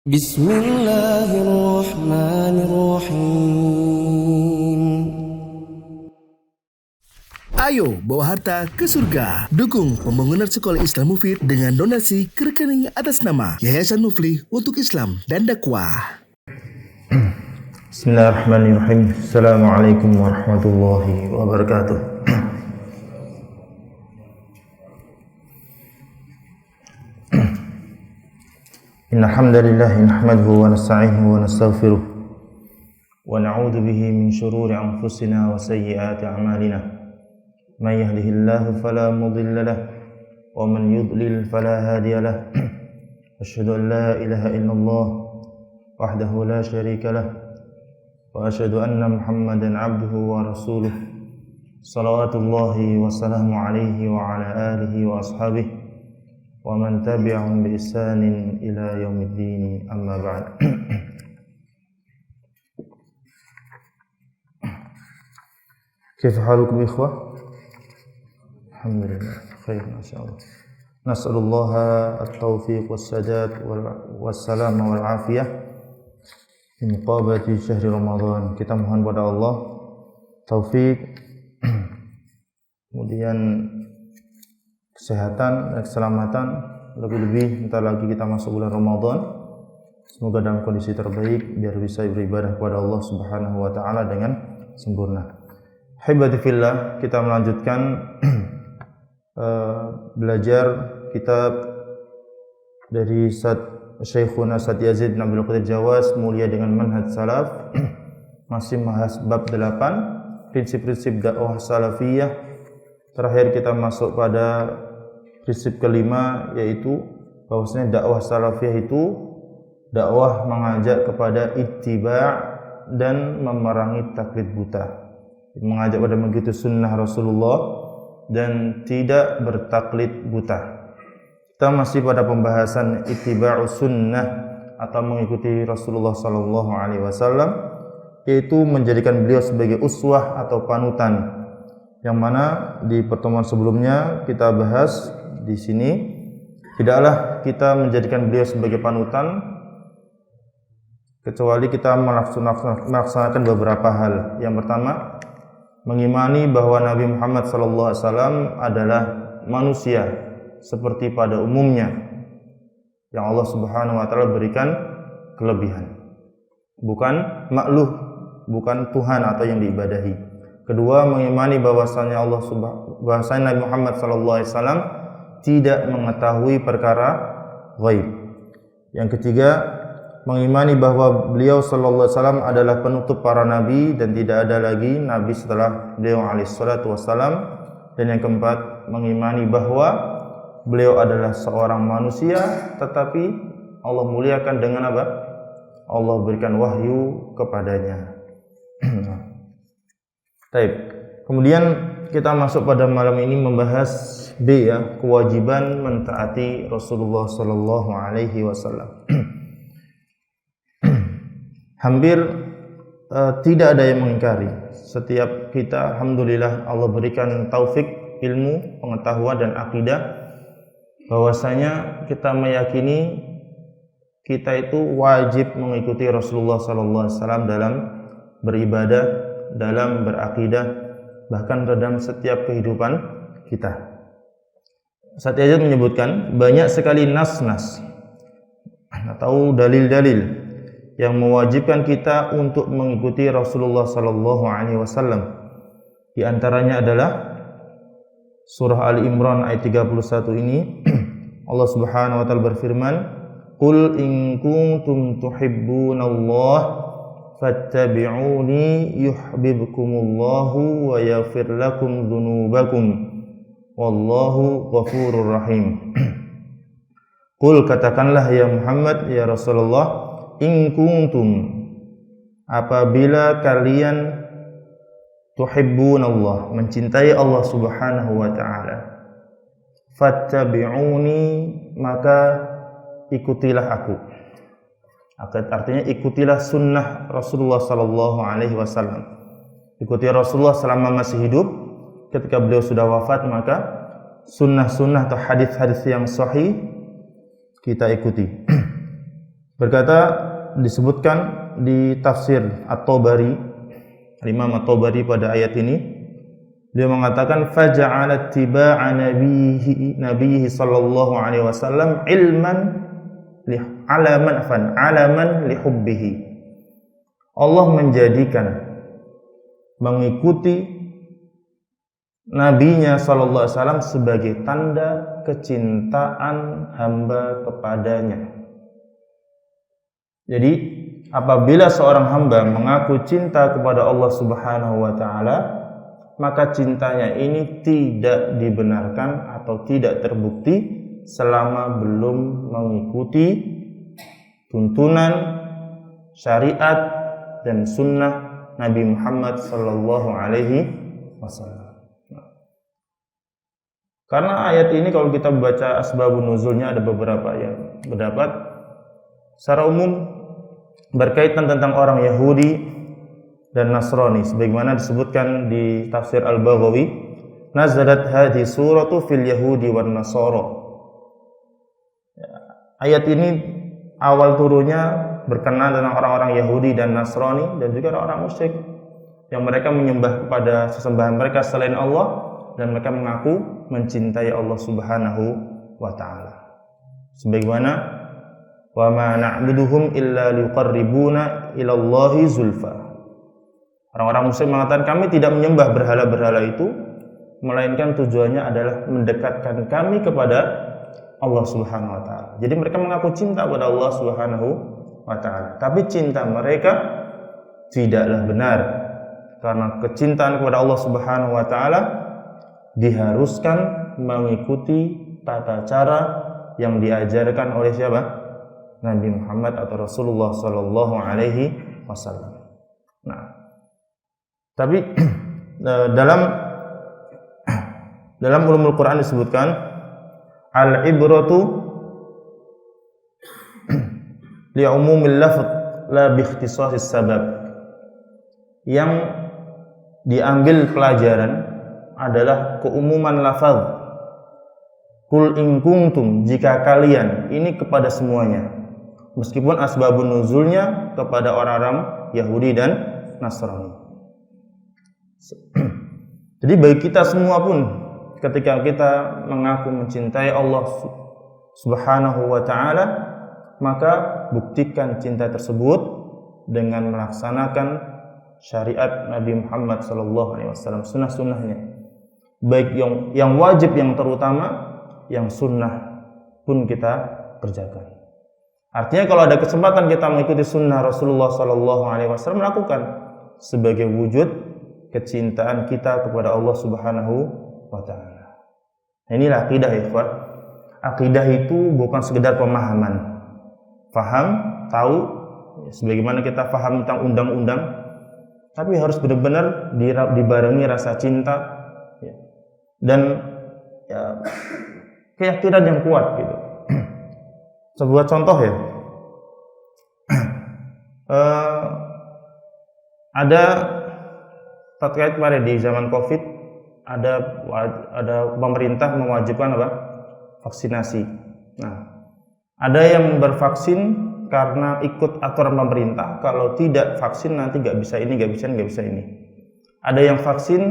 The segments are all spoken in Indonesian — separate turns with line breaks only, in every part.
Bismillahirrahmanirrahim.
Ayo bawa harta ke surga. Dukung pembangunan sekolah Islam Mufid dengan donasi ke rekening atas nama Yayasan Muflih untuk Islam dan Dakwah.
Bismillahirrahmanirrahim. Assalamualaikum warahmatullahi wabarakatuh. Innal hamdalillah nahmaduhu wa nasta'inuhu wa nastaghfiruh wa na'udzu bihi min shururi anfusina wa sayyiati a'malina. May yahdihillahu fala mudilla lahu wa man yudlil fala hadiya lahu. Asyhadu an la ilaha illallah wahdahu la syarika lahu wa asyhadu anna Muhammadan 'abduhu wa rasuluh. Shalawatullahi wa salamu alaihi wa ala alihi wa ashabihi wa man tabi'ahum bi ihsanin ila yaumiddin, amma ba'd. Kaifa halukum ikhwah? Alhamdulillah khair masyaallah. Nas'alullaha at-taufiq was-sadad was-salama wal afiyah fi muqabalati syahri Ramadan. Kita mohon pada Allah taufik, kemudian kesehatan dan keselamatan, lebih-lebih bentar lagi kita masuk bulan Ramadan. Semoga dalam kondisi terbaik biar bisa beribadah kepada Allah Subhanahu wa taala dengan sempurna. Hibati fillah, kita melanjutkan belajar kitab dari Syekhuna Said Yazid bin Abdul Qadir Jawas, Mulia dengan Manhaj Salaf. Masih membahas bab 8, prinsip-prinsip dakwah salafiyah. Terakhir kita masuk pada prinsip kelima, yaitu bahwasanya dakwah salafiyah itu dakwah mengajak kepada ittiba' dan memerangi taklid buta. Mengajak pada mengikuti sunnah Rasulullah dan tidak bertaklid buta. Kita masih pada pembahasan ittiba'us sunnah atau mengikuti Rasulullah sallallahu alaihi wasallam, yaitu menjadikan beliau sebagai uswah atau panutan. Yang mana di pertemuan sebelumnya kita bahas di sini, tidaklah kita menjadikan beliau sebagai panutan kecuali kita melaksanakan beberapa hal. Yang pertama, mengimani bahwa Nabi Muhammad SAW adalah manusia seperti pada umumnya yang Allah Subhanahu wa taala berikan kelebihan, bukan makhluk, bukan Tuhan atau yang diibadahi. Kedua, mengimani bahwasanya bahwasanya Nabi Muhammad SAW tidak mengetahui perkara ghaib. Yang ketiga, mengimani bahwa beliau sallallahu alaihi wasallam adalah penutup para nabi dan tidak ada lagi nabi setelah beliau alaihi salatu wasallam. Dan yang keempat, mengimani bahwa beliau adalah seorang manusia tetapi Allah muliakan dengan apa? Allah berikan wahyu kepadanya. Baik. Kemudian kita masuk pada malam ini membahas B, ya, kewajiban mentaati Rasulullah sallallahu alaihi wasallam. Hampir tidak ada yang mengingkari. Setiap kita, alhamdulillah, Allah berikan taufik, ilmu, pengetahuan dan akidah bahwasanya kita meyakini kita itu wajib mengikuti Rasulullah sallallahu alaihi wasallam dalam beribadah, dalam berakidah, bahkan dalam setiap kehidupan kita. Said Yazid menyebutkan banyak sekali nas-nas atau dalil-dalil yang mewajibkan kita untuk mengikuti Rasulullah sallallahu alaihi wasallam. Di antaranya adalah surah Ali Imran ayat 31 ini. Allah Subhanahu wa taala berfirman, "Qul in kuntum tuhibbunallaha fattabi'uni yuhibbukumullahu wa yaghfir lakum dzunubakum wallahu ghafurur rahim." Qul, katakanlah ya Muhammad, ya Rasulullah, in kuntum, apabila kalian tuhibbunallah, mencintai Allah Subhanahu wa taala, fattabi'uni, maka ikutilah aku. Artinya ikutilah sunnah Rasulullah sallallahu alaihi wasallam. Ikuti Rasulullah selama masih hidup. Ketika beliau sudah wafat, maka sunnah-sunnah atau hadis-hadis yang sahih kita ikuti. Berkata, disebutkan di tafsir At-Tabari, Imam At-Tabari pada ayat ini, dia mengatakan faja'ala ittiba'a nabiyhi sallallahu alaihi wasallam alaman li hubbihi. Allah menjadikan mengikuti nabinya sallallahu alaihi wasallam sebagai tanda kecintaan hamba kepadanya. Jadi apabila seorang hamba mengaku cinta kepada Allah Subhanahu wa taala, maka cintanya ini tidak dibenarkan atau tidak terbukti selama belum mengikuti tuntunan syariat dan sunnah Nabi Muhammad sallallahu alaihi wasallam. Karena ayat ini kalau kita baca asbabun nuzulnya ada beberapa yang berdapat secara umum berkaitan tentang orang Yahudi dan Nasrani, sebagaimana disebutkan di tafsir Al-Baghawi, nazalat hadhi suratu fil yahudi wan nasara. Ayat ini awal turunnya berkenaan tentang orang-orang Yahudi dan Nasrani dan juga orang-orang musyrik yang mereka menyembah kepada sesembahan mereka selain Allah dan mereka mengaku mencintai Allah Subhanahu wa taala. Sebagaimana wa ma na'buduhum illa liqarribuna ila Allahi zulfa. Orang-orang musyrik mengatakan kami tidak menyembah berhala-berhala itu melainkan tujuannya adalah mendekatkan kami kepada Allah Subhanahu wa taala. Jadi mereka mengaku cinta kepada Allah Subhanahu wa taala, tapi cinta mereka tidaklah benar karena kecintaan kepada Allah Subhanahu wa taala diharuskan mengikuti tata cara yang diajarkan oleh siapa? Nabi Muhammad atau Rasulullah sallallahu alaihi wasallam. Nah, tapi dalam ulumul Quran disebutkan al-ibratu li umumil lafz la bi ikhtisasis sabab. Yang diambil pelajaran adalah keumuman lafaz. Qul in kuntum, jika kalian, ini kepada semuanya. Meskipun asbabun nuzulnya kepada orang-orang Yahudi dan Nasrani. Jadi bagi kita semua pun ketika kita mengaku mencintai Allah Subhanahu wa taala, maka buktikan cinta tersebut dengan melaksanakan syariat Nabi Muhammad sallallahu alaihi wasallam, sunnah-sunnahnya. Baik yang wajib, yang terutama, yang sunnah pun kita kerjakan. Artinya kalau ada kesempatan kita mengikuti sunnah Rasulullah sallallahu alaihi wasallam, lakukan sebagai wujud kecintaan kita kepada Allah Subhanahu wa taala. Inilah akidah, ikhwan. Akidah itu bukan sekedar pemahaman. Faham, tahu, sebagaimana kita faham tentang undang-undang, tapi harus benar-benar dibarengi rasa cinta dan keyakinan yang kuat gitu. Sebuah contoh ya, ada terkait kemarin di zaman COVID ada pemerintah mewajibkan apa? Vaksinasi. Nah, ada yang bervaksin karena ikut aturan pemerintah. Kalau tidak vaksin nanti nggak bisa ini, nggak bisa ini. Ada yang vaksin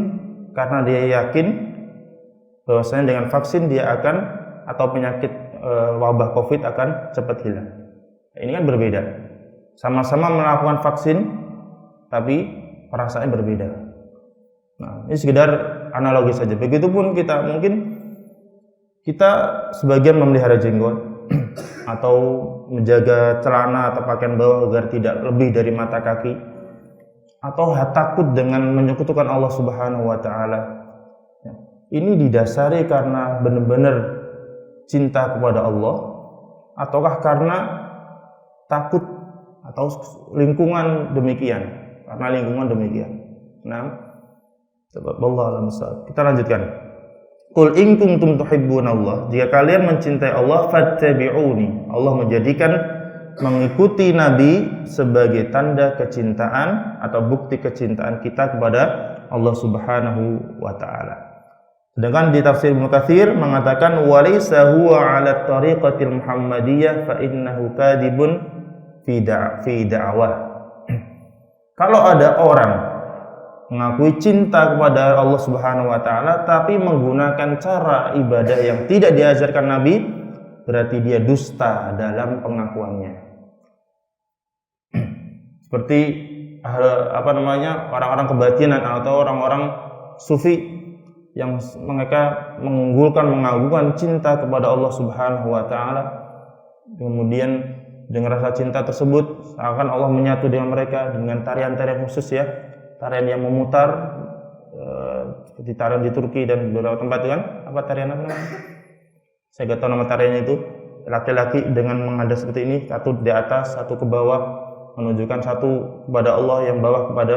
karena dia yakin bahwasanya dengan vaksin dia akan atau penyakit wabah COVID akan cepat hilang. Ini kan berbeda. Sama-sama melakukan vaksin, tapi perasaannya berbeda. Nah, ini sekedar analogi saja. Begitupun kita sebagian memelihara jenggot atau menjaga celana atau pakaian bawah agar tidak lebih dari mata kaki, atau takut dengan menyekutukan Allah Subhanahu wa taala. Ini didasari karena benar-benar cinta kepada Allah, ataukah karena takut atau lingkungan demikian? Karena lingkungan demikian. Nah, kita lanjutkan. Qul in kuntum tuhibbunallah, jika kalian mencintai Allah, fattabi'uni. Allah menjadikan mengikuti Nabi sebagai tanda kecintaan atau bukti kecintaan kita kepada Allah Subhanahu wa taala. Sedangkan di tafsir Ibnu Katsir mengatakan walaysa huwa 'ala tariqatil Muhammadiyah fa innahu kadibun fi da'wah. Kalau ada orang mengakui cinta kepada Allah Subhanahu wa taala tapi menggunakan cara ibadah yang tidak diajarkan Nabi, berarti dia dusta dalam pengakuannya. Seperti orang-orang kebatinan atau orang-orang sufi yang mereka mengagungkan cinta kepada Allah Subhanahu wa taala. Kemudian dengan rasa cinta tersebut seakan Allah menyatu dengan mereka dengan tarian-tarian khusus ya. Tarian yang memutar seperti tarian di Turki dan beberapa tempat kan? Apa tarian apa namanya? Saya nggak tahu nama tariannya itu. Laki-laki dengan menghadap seperti ini, satu di atas, satu ke bawah, menunjukkan satu kepada Allah, yang bawah kepada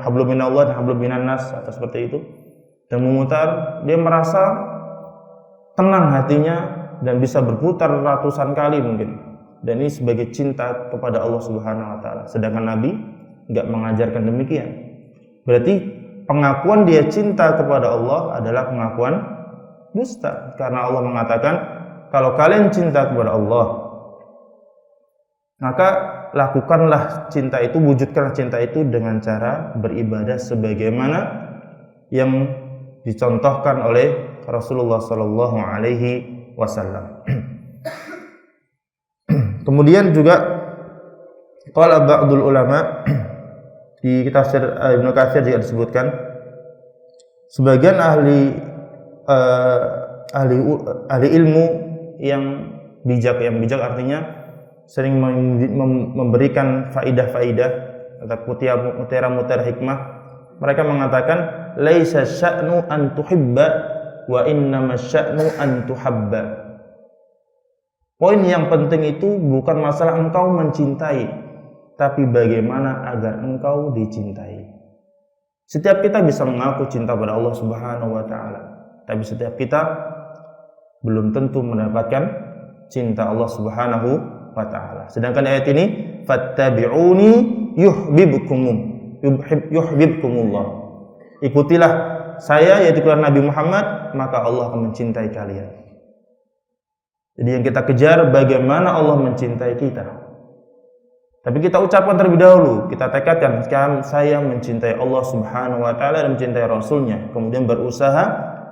hablum minallah dan hablum minannas atau seperti itu. Dan memutar, dia merasa tenang hatinya dan bisa berputar ratusan kali mungkin. Dan ini sebagai cinta kepada Allah Subhanahu wa taala. Sedangkan Nabi enggak mengajarkan demikian. Berarti pengakuan dia cinta kepada Allah adalah pengakuan dusta. Karena Allah mengatakan, kalau kalian cinta kepada Allah, maka lakukanlah cinta itu, wujudkanlah cinta itu dengan cara beribadah sebagaimana yang dicontohkan oleh Rasulullah sallallahu alaihi wasallam. Kemudian juga qala ba'dul ulama, di tafsir Ibnu Katsir juga disebutkan sebagian ahli ilmu yang bijak artinya sering memberikan faidah-faidah atau mutiara-mutiara hikmah. Mereka mengatakan laisa sya'nu an tuhibba wa innama sya'nu an tuhabba. Poin yang penting itu bukan masalah engkau mencintai, tapi bagaimana agar engkau dicintai. Setiap kita bisa mengaku cinta pada Allah Subhanahu wa taala, tapi setiap kita belum tentu mendapatkan cinta Allah Subhanahu wa taala. Sedangkan ayat ini, fattabi'uni yuhibbukumullah. Ikutilah saya, yaitu Nabi Muhammad, maka Allah akan mencintai kalian. Jadi yang kita kejar bagaimana Allah mencintai kita. Tapi kita ucapkan terlebih dahulu, kita tekadkan saya mencintai Allah Subhanahu wa taala dan mencintai Rasulnya, kemudian berusaha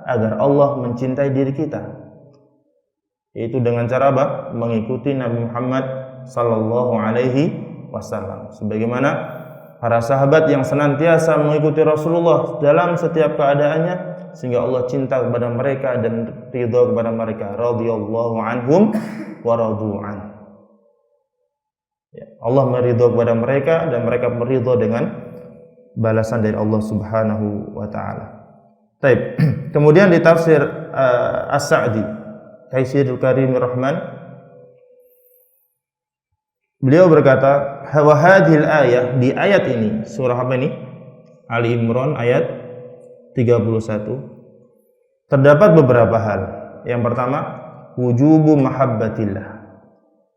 agar Allah mencintai diri kita. Yaitu dengan cara apa? Mengikuti Nabi Muhammad sallallahu alaihi wasallam. Sebagaimana para sahabat yang senantiasa mengikuti Rasulullah dalam setiap keadaannya, sehingga Allah cinta kepada mereka dan ridha kepada mereka. Radhiyallahu anhum wa radu an. Allah meridho kepada mereka dan mereka meridho dengan balasan dari Allah Subhanahu wa taala. Baik. Kemudian di tafsir As-Sa'di, Taisirul Karimir Rahman, beliau berkata, "Wa hadhil ayah", di ayat ini, surah apa ini? Ali Imran ayat 31. Terdapat beberapa hal. Yang pertama, wujubu mahabbatillah.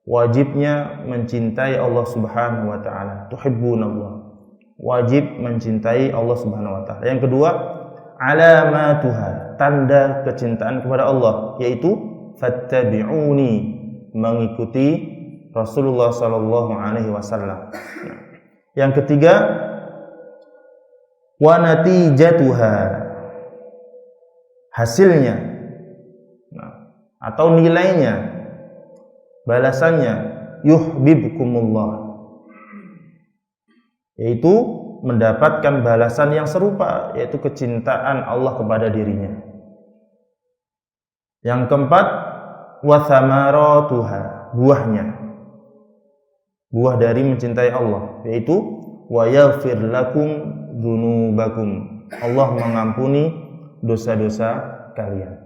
Wajibnya mencintai Allah Subhanahu wa taala. Tuhibbunallah. Wajib mencintai Allah Subhanahu wa taala. Yang kedua, alamatuha, tanda kecintaan kepada Allah, yaitu fattabi'uni, mengikuti Rasulullah sallallahu alaihi wasallam. Yang ketiga, wa natijatuha, hasilnya atau nilainya, balasannya, yuhibbukumullah, yaitu mendapatkan balasan yang serupa, yaitu kecintaan Allah kepada dirinya. Yang keempat, wa thamaratuha, buahnya, buah dari mencintai Allah, yaitu wa yaghfir lakum dzunubakum, Allah mengampuni dosa-dosa kalian.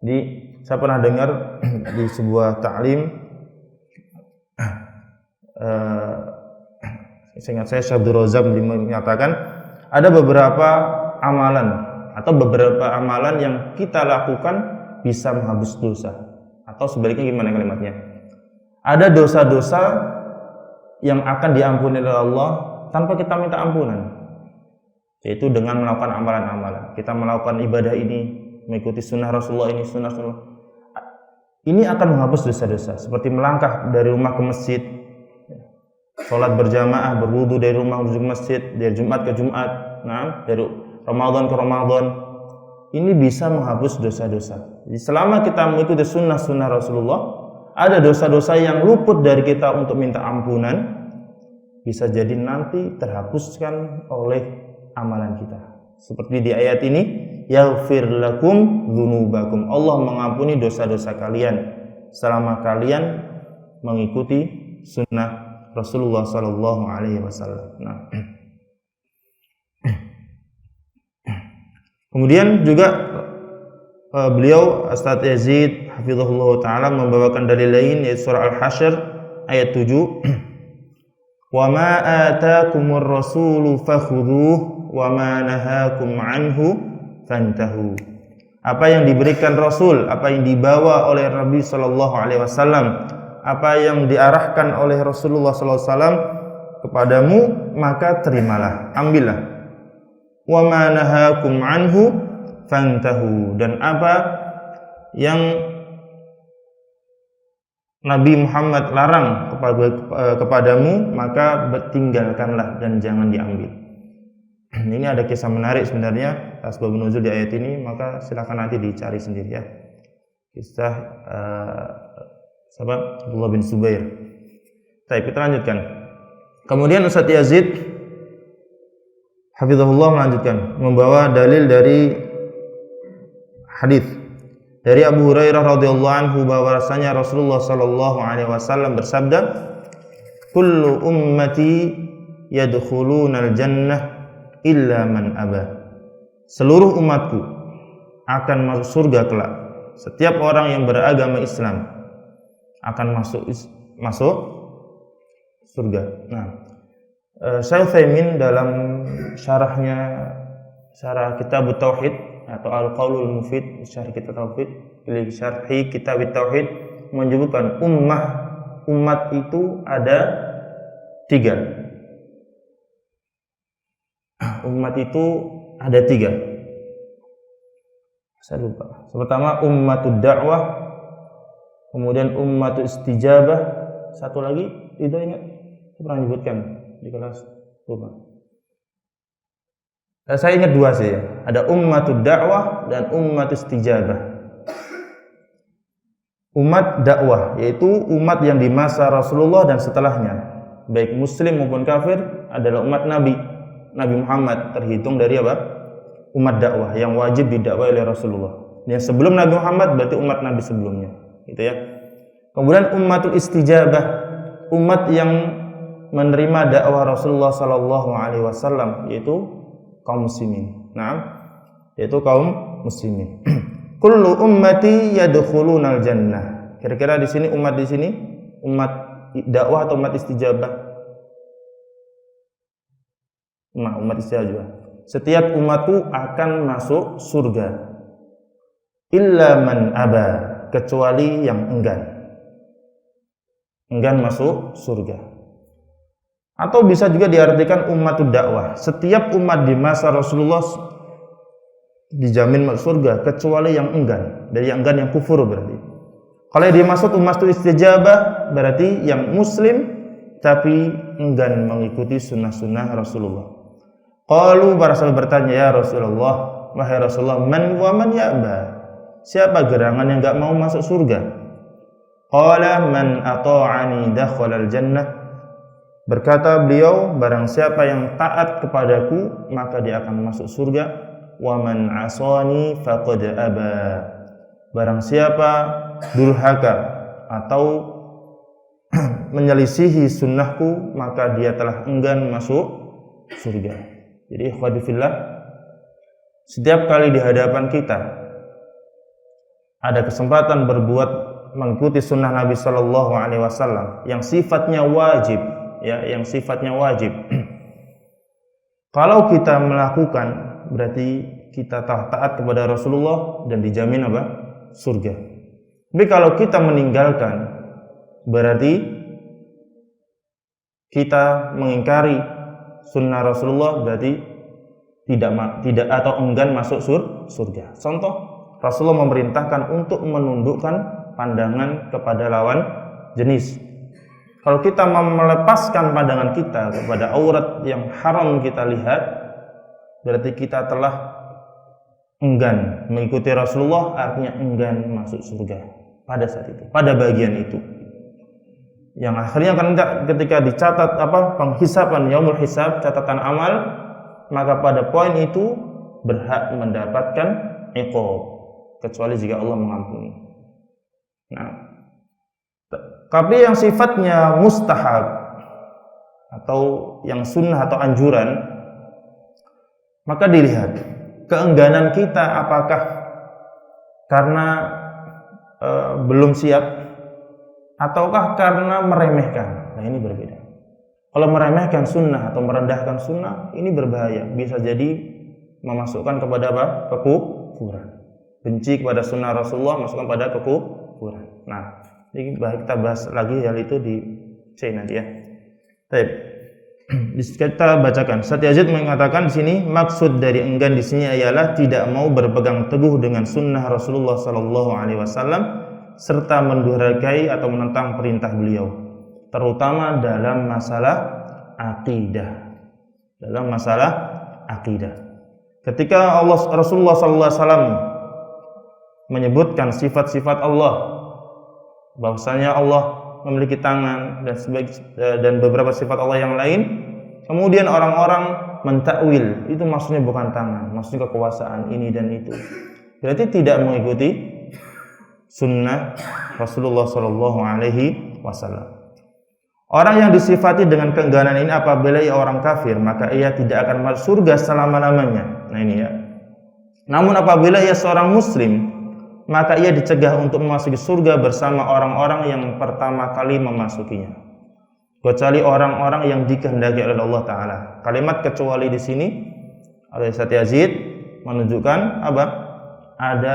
Jadi saya pernah dengar di sebuah ta'lim, seingat saya Syekh Abdul Razak menyatakan ada beberapa amalan atau beberapa amalan yang kita lakukan bisa menghapus dosa, atau sebaliknya gimana kalimatnya, ada dosa-dosa yang akan diampuni oleh Allah tanpa kita minta ampunan, yaitu dengan melakukan amalan-amalan. Kita melakukan ibadah ini, mengikuti sunnah Rasulullah ini, sunnah ini akan menghapus dosa-dosa, seperti melangkah dari rumah ke masjid, sholat berjamaah, berwudu dari rumah menuju ke masjid, dari Jumat ke Jumat, dari Ramadan ke Ramadan. Ini bisa menghapus dosa-dosa. Jadi selama kita mengikuti sunnah-sunnah Rasulullah, ada dosa-dosa yang luput dari kita untuk minta ampunan, bisa jadi nanti terhapuskan oleh amalan kita. Seperti di ayat ini, yaghfir lakum dzunubakum. Allah mengampuni dosa-dosa kalian selama kalian mengikuti sunnah Rasulullah sallallahu alaihi wasallam. Kemudian juga beliau Ustaz Yazid hafizahullah taala membawakan dalil lain, yaitu surah Al-Hasyr ayat 7. Wa ma ataakumur rasulu fakhudhuhu wa ma nahakum anhu fantahu. Apa yang diberikan Rasul, apa yang dibawa oleh Nabi sallallahu alaihi wasallam, apa yang diarahkan oleh Rasulullah sallallahu alaihi wasallam kepadamu, maka terimalah, ambillah. Wa ma nahakum anhu fantahu, dan apa yang Nabi Muhammad larang kepadamu, maka tinggalkanlah dan jangan diambil. Ini ada kisah menarik sebenarnya asbab nuzul di ayat ini, maka silakan nanti dicari sendiri ya. Kisah sahabat Abdullah bin Zubair. Baik, kita lanjutkan. Kemudian Ustaz Yazid hafizahullah melanjutkan membawa dalil dari hadis dari Abu Hurairah radhiyallahu anhu bahwasanya Rasulullah sallallahu alaihi wasallam bersabda, "Kullu ummati yadkhulunal jannah illa man aba." Seluruh umatku akan masuk surga kelak. Setiap orang yang beragama Islam akan masuk surga. Syekh Utsaimin dalam syarah kitab Tauhid atau Al-Qaulul Mufid, syarah kitab Tauhid, syarhi kitab Tauhid menyebutkan umat itu ada 3. Umat itu ada 3. Saya lupa. Pertama ummatud dakwah, kemudian ummatul istijabah, satu lagi itu ingat? Saya pernah menyebutkan di kelas, lupa. Saya ingat 2 sih ya. Ada ummatud dakwah dan ummatul istijabah. Umat dakwah yaitu umat yang di masa Rasulullah dan setelahnya, baik muslim maupun kafir, adalah umat Nabi Muhammad, terhitung dari apa? Umat dakwah yang wajib didakwai oleh Rasulullah. Yang sebelum Nabi Muhammad berarti umat Nabi sebelumnya, gitu ya. Kemudian ummatul istijabah, umat yang menerima dakwah Rasulullah sallallahu alaihi wasallam, yaitu kaum muslimin. Yaitu kaum muslimin. Kullu ummati yadkhulunal jannah. Kira-kira di sini umat dakwah atau umat istijabah? Umat istijabah. Setiap umatku akan masuk surga. Illa man aba, kecuali yang enggan masuk surga. Atau bisa juga diartikan ummatud dakwah. Setiap umat di masa Rasulullah dijamin masuk surga kecuali yang enggan. Dari yang enggan yang kufur berarti. Kalau dia masuk ummatul istijabah berarti yang muslim tapi enggan mengikuti sunnah-sunnah Rasulullah. Qalu, para sahabat bertanya, ya Rasulullah, wahai Rasulullah, man wa man ya'ba? Siapa gerangan yang enggak mau masuk surga? Qala man ata'ani dakhala al-jannah. Berkata beliau, barang siapa yang taat kepadaku maka dia akan masuk surga. Wa man asani faqad aba. Barang siapa durhaka atau menyelisihi sunnahku maka dia telah enggan masuk surga. Jadi ikhwati fillah, setiap kali di hadapan kita ada kesempatan mengikuti sunnah Nabi Sallallahu Alaihi Wasallam yang sifatnya wajib, yang sifatnya wajib. Kalau kita melakukan, berarti kita taat kepada Rasulullah dan dijamin apa? Surga. Tapi kalau kita meninggalkan, berarti kita mengingkari sunnah Rasulullah, berarti tidak atau enggan masuk surga. Contoh, Rasulullah memerintahkan untuk menundukkan pandangan kepada lawan jenis. Kalau kita melepaskan pandangan kita kepada aurat yang haram kita lihat, berarti kita telah enggan mengikuti Rasulullah, artinya enggan masuk surga pada saat itu, pada bagian itu. Yang akhirnya ketika dicatat penghisaban yaumul hisab, catatan amal, maka pada poin itu berhak mendapatkan iqab, kecuali jika Allah mengampuni. Nah, tapi yang sifatnya mustahab atau yang sunnah atau anjuran, maka dilihat keengganan kita apakah karena belum siap ataukah karena meremehkan. Nah, ini berbeda. Kalau meremehkan sunnah atau merendahkan sunnah, ini berbahaya, bisa jadi memasukkan kepada apa? Kekufuran. Benci kepada sunnah Rasulullah masukkan pada kekufuran. Nah, ini kita bahas lagi hal itu di C nanti ya. Baik. Kita bacakan. Said Yazid mengatakan di sini maksud dari enggan di sini ialah tidak mau berpegang teguh dengan sunnah Rasulullah sallallahu alaihi wasallam serta mendurhakai atau menentang perintah beliau, terutama dalam masalah akidah. Dalam masalah akidah. Ketika Rasulullah sallallahu alaihi wasallam menyebutkan sifat-sifat Allah, bahwasanya Allah memiliki tangan dan beberapa sifat Allah yang lain, kemudian orang-orang mentakwil, itu maksudnya bukan tangan, maksudnya kekuasaan ini dan itu. Berarti tidak mengikuti sunnah Rasulullah sallallahu alaihi wasallam. Orang yang disifati dengan keengganan ini apabila ia orang kafir, maka ia tidak akan masuk surga selama-lamanya. Nah ini ya. Namun apabila ia seorang muslim, maka ia dicegah untuk memasuki surga bersama orang-orang yang pertama kali memasukinya, kecuali orang-orang yang dikehendaki oleh Allah Ta'ala. Kalimat kecuali di sini oleh Said Yazid menunjukkan apa? Ada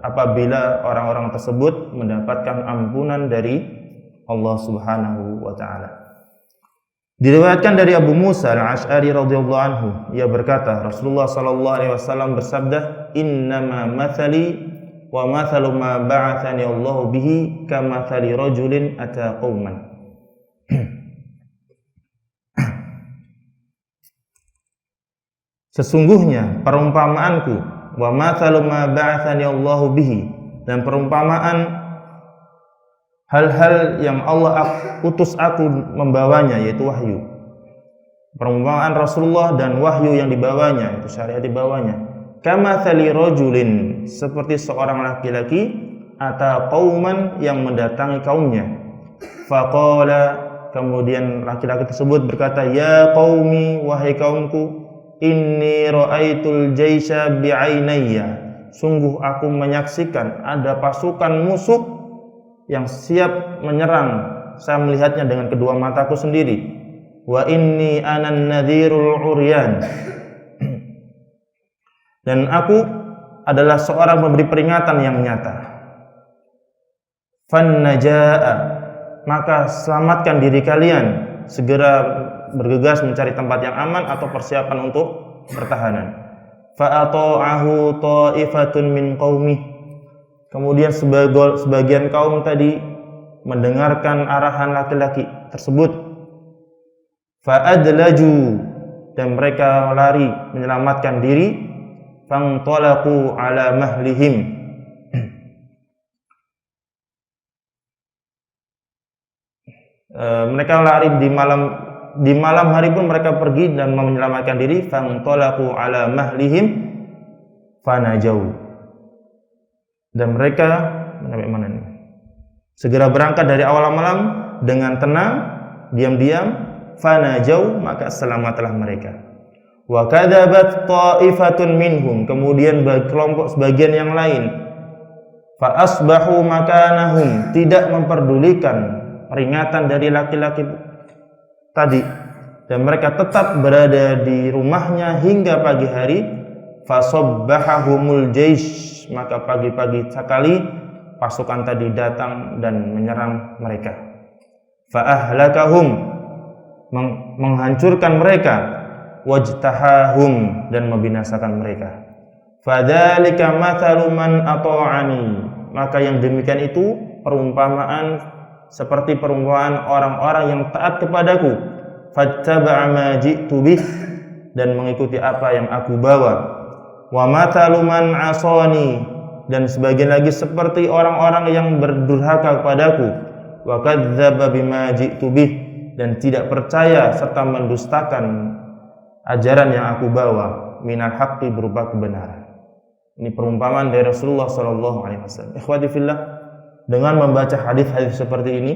apabila orang-orang tersebut mendapatkan ampunan dari Allah Subhanahu wa Ta'ala. Diriwayatkan dari Abu Musa Al-Asy'ari radhiyallahu anhu, ia berkata, Rasulullah sallallahu alaihi wasallam bersabda, "Innama mathali wa mathalu ma ba'athani Allah bihi kamathali rajulin ata qauman." Sesungguhnya perumpamaanku, wa mathalu ma ba'athani Allah bihi, dan perumpamaan hal-hal yang Allah utus aku membawanya, yaitu wahyu. Perumpamaan Rasulullah dan wahyu yang dibawanya, itu syariat dibawanya. Kamathali rajulin, seperti seorang laki-laki ata qauman yang mendatangi kaumnya. Faqala, kemudian laki-laki tersebut berkata, "Ya qaumi, wahai kaumku, inni ra'aitul jaisha bi'ainayya." Sungguh aku menyaksikan ada pasukan musuh yang siap menyerang. Saya melihatnya dengan kedua mataku sendiri. Wa inni anan nadhirul uryan. Dan aku adalah seorang pemberi peringatan yang nyata. Fannajaa, maka selamatkan diri kalian, segera bergegas mencari tempat yang aman atau persiapan untuk pertahanan. Fa'ata'ahu ta'ifatun min qaumih, kemudian sebagian kaum tadi mendengarkan arahan laki-laki tersebut. Fa'adlaju, dan mereka lari menyelamatkan diri. Fangtalaqu ala mahlihim, mereka lari di malam hari pun mereka pergi dan menyelamatkan diri. Fangtalaqu ala mahlihim fanajau, dan mereka segera berangkat dari awal malam dengan tenang, diam-diam. Fanajau, maka selamatlah mereka. Wa kadzabat ta'ifatun minhum, kemudian kelompok sebagian yang lain, fa asbahu makanahum, tidak memperdulikan peringatan dari laki-laki tadi, dan mereka tetap berada di rumahnya hingga pagi hari. Fa sabbahahumul jaish, maka pagi-pagi sekali pasukan tadi datang dan menyerang mereka. Fa ahlakahum, menghancurkan mereka. Wajtahahum, dan membinasakan mereka. Fadzalika mathalu man ata'ani, Maka yang demikian itu perumpamaan seperti perumpamaan orang-orang yang taat kepadaku, fattaba'a ma ji'tu bih, dan mengikuti apa yang aku bawa. Wa mathalu man 'asani, dan sebagian lagi seperti orang-orang yang berdurhaka kepadaku, wa kadzdzaba bima ji'tu bih, dan tidak percaya serta mendustakan ajaran yang aku bawa, minal haqqi, berupa kebenaran. Ini perumpamaan dari Rasulullah sallallahu alaihi wasallam. Ikhwati fillah, dengan membaca hadis-hadis seperti ini,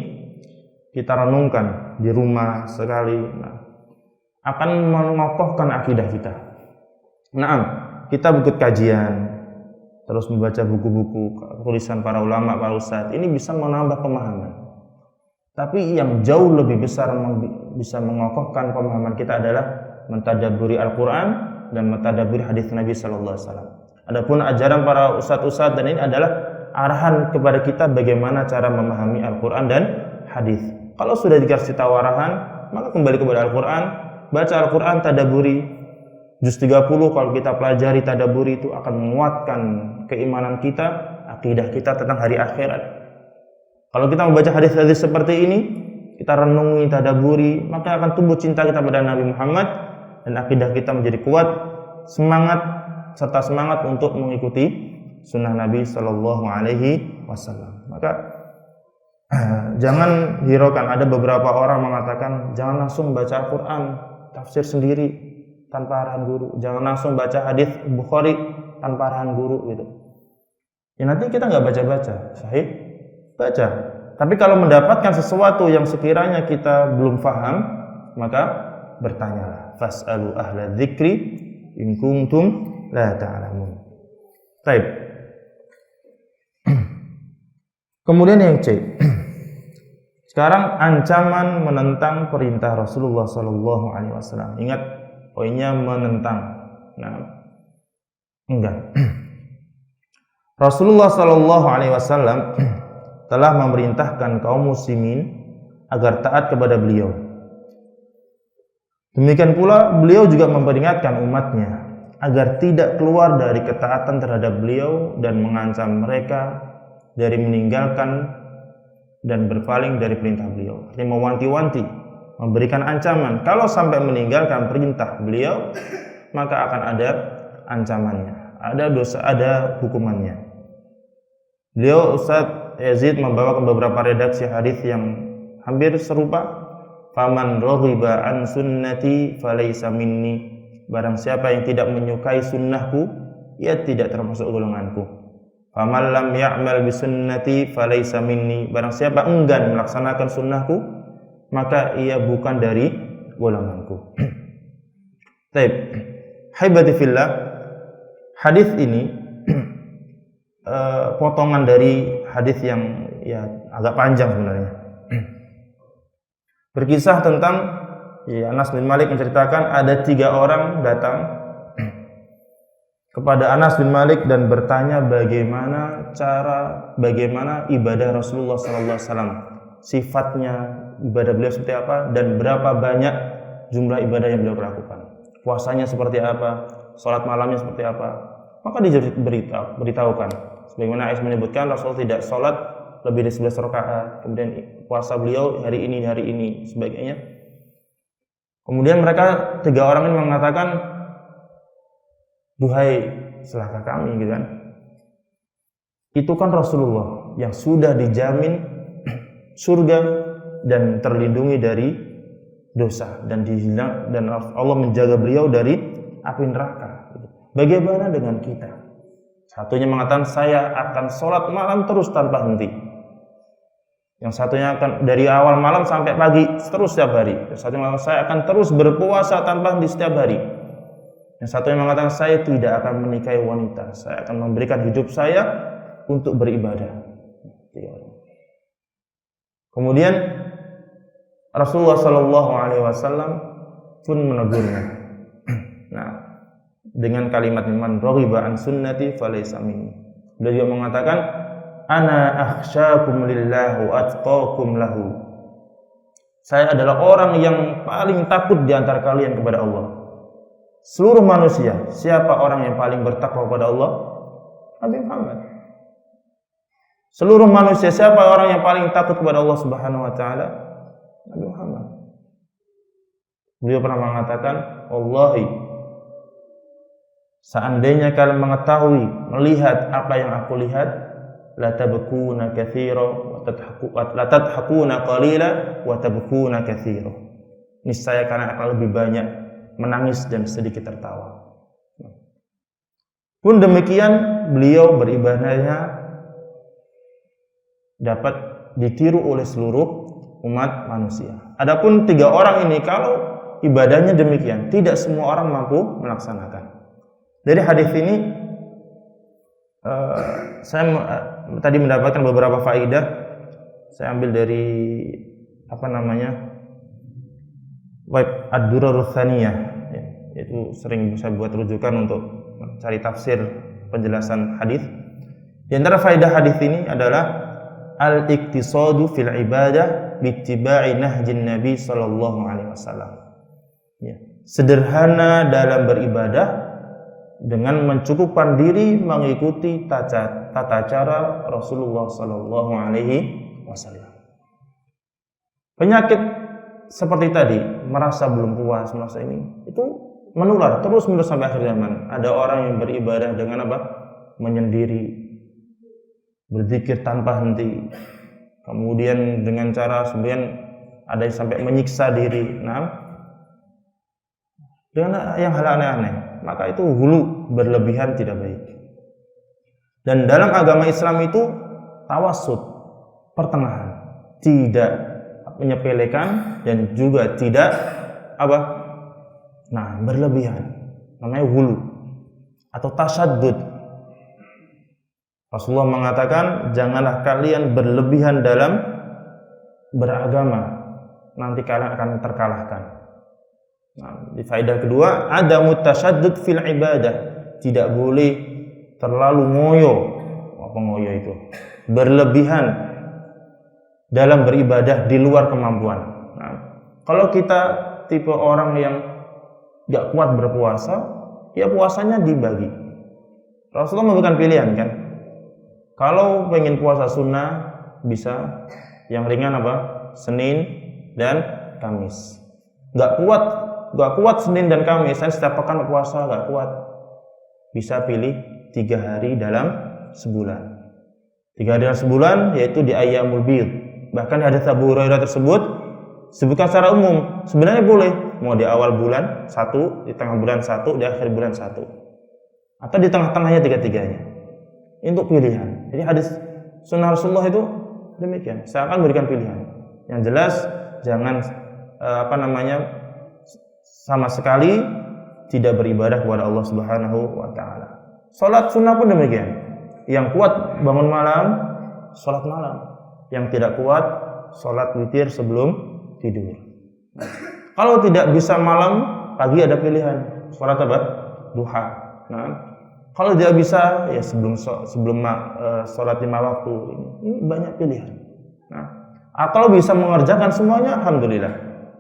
kita renungkan di rumah sekali, akan mengokohkan akidah kita. Naam, kita ikut kajian, terus membaca buku-buku tulisan para ulama, para ustadz, ini bisa menambah pemahaman. Tapi yang jauh lebih besar bisa mengokohkan pemahaman kita adalah mentadabburi Al-Quran dan mentadabburi hadis Nabi sallallahu alaihi wasallam. Adapun ajaran para ustadz-ustadz dan ini adalah arahan kepada kita bagaimana cara memahami Al-Quran dan hadis. Kalau sudah dikasih tahu arahan, maka kembali kepada Al-Quran, baca Al-Quran, tadabburi. Juz 30 kalau kita pelajari, tadabburi, itu akan menguatkan keimanan kita, akidah kita tentang hari akhirat. Kalau kita membaca hadis-hadis seperti ini, kita renungi, tadabburi, maka akan tumbuh cinta kita pada Nabi Muhammad dan akidah kita menjadi kuat, serta semangat untuk mengikuti sunnah Nabi Sallallahu Alaihi Wasallam. Maka jangan hiraukan. Ada beberapa orang mengatakan jangan langsung baca Al-Quran, tafsir sendiri tanpa arahan guru. Jangan langsung baca hadis Bukhari tanpa arahan guru gitu. Ya nanti kita nggak baca-baca, sahih baca. Tapi kalau mendapatkan sesuatu yang sekiranya kita belum paham, maka bertanyalah. Fas'alu ahla dzikri in kuntum la ta'lamun. Baik. Kemudian yang C. Sekarang ancaman menentang perintah Rasulullah sallallahu alaihi wasallam. Ingat poinnya, menentang. Nah, enggak. Rasulullah sallallahu alaihi wasallam telah memerintahkan kaum muslimin agar taat kepada beliau. Demikian pula beliau juga memperingatkan umatnya agar tidak keluar dari ketaatan terhadap beliau dan mengancam mereka dari meninggalkan dan berpaling dari perintah beliau. Artinya mewanti-wanti, memberikan ancaman. Kalau sampai meninggalkan perintah beliau, maka akan ada ancamannya, ada dosa, ada hukumannya. Beliau Ustaz Yazid membawakan beberapa redaksi hadis yang hampir serupa. Faman raghiba an sunnati falaysa minni. Barang siapa yang tidak menyukai sunnahku, ia tidak termasuk golonganku. Faman lam ya'mal bi sunnati falaysa minni. Barang siapa enggan melaksanakan sunnahku, maka ia bukan dari golonganku. Baik. Haibati fillah, hadis ini potongan dari hadis yang ya agak panjang sebenarnya. Berkisah tentang Anas bin Malik menceritakan ada 3 orang datang kepada Anas bin Malik dan bertanya bagaimana ibadah Rasulullah sallallahu alaihi wasallam, sifatnya ibadah beliau seperti apa dan berapa banyak jumlah ibadah yang beliau lakukan. Puasanya seperti apa, salat malamnya seperti apa. Maka diberitahukan. Sebagaimana Aisyah menyebutkan Rasul tidak salat lebih dari 11 rakaat, kemudian puasa beliau hari ini sebagainya. Kemudian mereka 3 orang ini mengatakan, duhai celaka kami gitu kan. Itu kan Rasulullah yang sudah dijamin surga dan terlindungi dari dosa dan Allah menjaga beliau dari api neraka. Bagaimana dengan kita? Satunya mengatakan saya akan sholat malam terus tanpa henti. Yang satunya akan dari awal malam sampai pagi terus setiap hari. Yang satunya mengatakan saya akan terus berpuasa tanpa henti setiap hari. Yang satunya mengatakan saya tidak akan menikahi wanita. Saya akan memberikan hidup saya untuk beribadah. Kemudian Rasulullah Shallallahu Alaihi Wasallam pun menegurnya. Nah, dengan kalimat man raghiba an sunnati falaysa minni. Beliau juga mengatakan ana akhsyakum lillah wa atqakum lahu. Saya adalah orang yang paling takut di antara kalian kepada Allah. Seluruh manusia, siapa orang yang paling bertakwa kepada Allah? Nabi Muhammad. Seluruh manusia, siapa orang yang paling takut kepada Allah Subhanahu wa taala? Nabi Muhammad. Beliau pernah mengatakan, "Wallahi, seandainya kalian mengetahui, melihat apa yang aku lihat, la tabkuna katsira wa tadhakuna qalila wa tabkuna katsira." Niscaya kalian akan lebih banyak menangis dan sedikit tertawa. Pun demikian, beliau beribadahnya dapat ditiru oleh seluruh umat manusia. Adapun 3 orang ini, kalau ibadahnya demikian, tidak semua orang mampu melaksanakan. Dari hadis ini saya tadi mendapatkan beberapa faedah. Saya ambil dari web Ad-Durarus Tsaniyah, itu sering bisa buat rujukan untuk mencari tafsir penjelasan hadis. Di antara faedah hadis ini adalah al-iktisadu fil ibadah bittiba'i nahjin Nabi sallallahu alaihi wasallam. Ya, sederhana dalam beribadah dengan mencukupkan diri mengikuti tata cara Rasulullah sallallahu alaihi wasallam. Penyakit seperti tadi, merasa belum puas, merasa ini, itu menular terus menerus sampai akhir zaman. Ada orang yang beribadah dengan menyendiri, berzikir tanpa henti, kemudian dengan cara sebagian ada yang sampai menyiksa diri, dengan yang hal aneh-aneh. Maka itu hulu, berlebihan, tidak baik. Dan dalam agama Islam itu tawassut, pertengahan, tidak menyepelekan dan juga tidak berlebihan. Namanya hulu atau tasaddud. Rasulullah mengatakan, janganlah kalian berlebihan dalam beragama, nanti kalian akan terkalahkan. Di faedah kedua, ada mutasaddud fil ibadah, tidak boleh terlalu ngoyo. Apa ngoyo itu? Berlebihan dalam beribadah di luar kemampuan. Kalau kita tipe orang yang gak kuat berpuasa, ya puasanya dibagi. Rasulullah memberikan pilihan kan. Kalau pengen puasa sunnah, bisa yang ringan Senin dan Kamis. Gak kuat Senin dan Kamis, saya setiap pekan puasa, gak kuat. Bisa pilih 3 hari dalam sebulan. 3 hari dalam sebulan, yaitu di Ayyamul Bid. Bahkan di hadits Abu Hurairah tersebut sebutkan secara umum, sebenarnya boleh mau di awal bulan 1, di tengah bulan 1, di akhir bulan 1, atau di tengah-tengahnya, tiga-tiganya. Untuk pilihan. Jadi hadis sunnah Rasulullah itu demikian. Saya akan berikan pilihan. Yang jelas jangan sama sekali tidak beribadah kepada Allah Subhanahu wa taala. Salat sunnah pun demikian. Yang kuat bangun malam, salat malam. Yang tidak kuat, salat witir sebelum tidur. Kalau tidak bisa malam, pagi ada pilihan. Salat duha. Kalau tidak bisa, ya sebelum sholat 5 waktu. Ini banyak pilihan. Kalau bisa mengerjakan semuanya, alhamdulillah.